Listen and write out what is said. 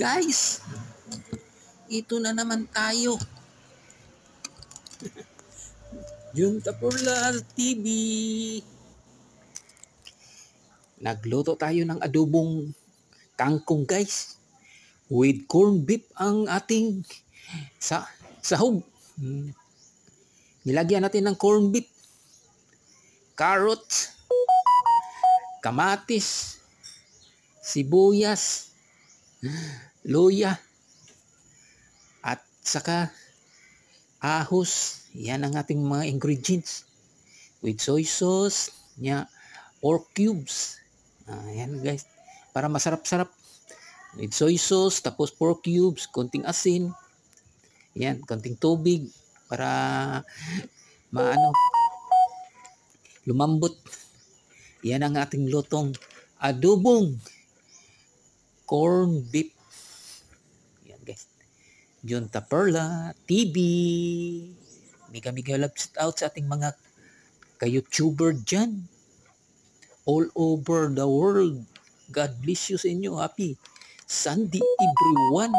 Guys, ito na naman tayo. Junta Perla TV. Nagluto tayo ng adobong kangkong guys. With corned beef ang ating sahog. Nilagyan natin ng corned beef, carrots, kamatis, sibuyas, luya, at saka ahos. Yan ang ating mga ingredients. With soy sauce, pork cubes. Yan guys, para masarap-sarap. With soy sauce, tapos pork cubes, konting asin. Yan, konting tubig para lumambot. Yan ang ating lutong adobong corned beef. Yan guys. Junta Perla TV. Mega love out sa ating mga ka-YouTuber dyan. All over the world. God bless you sa inyo. Happy Sunday everyone.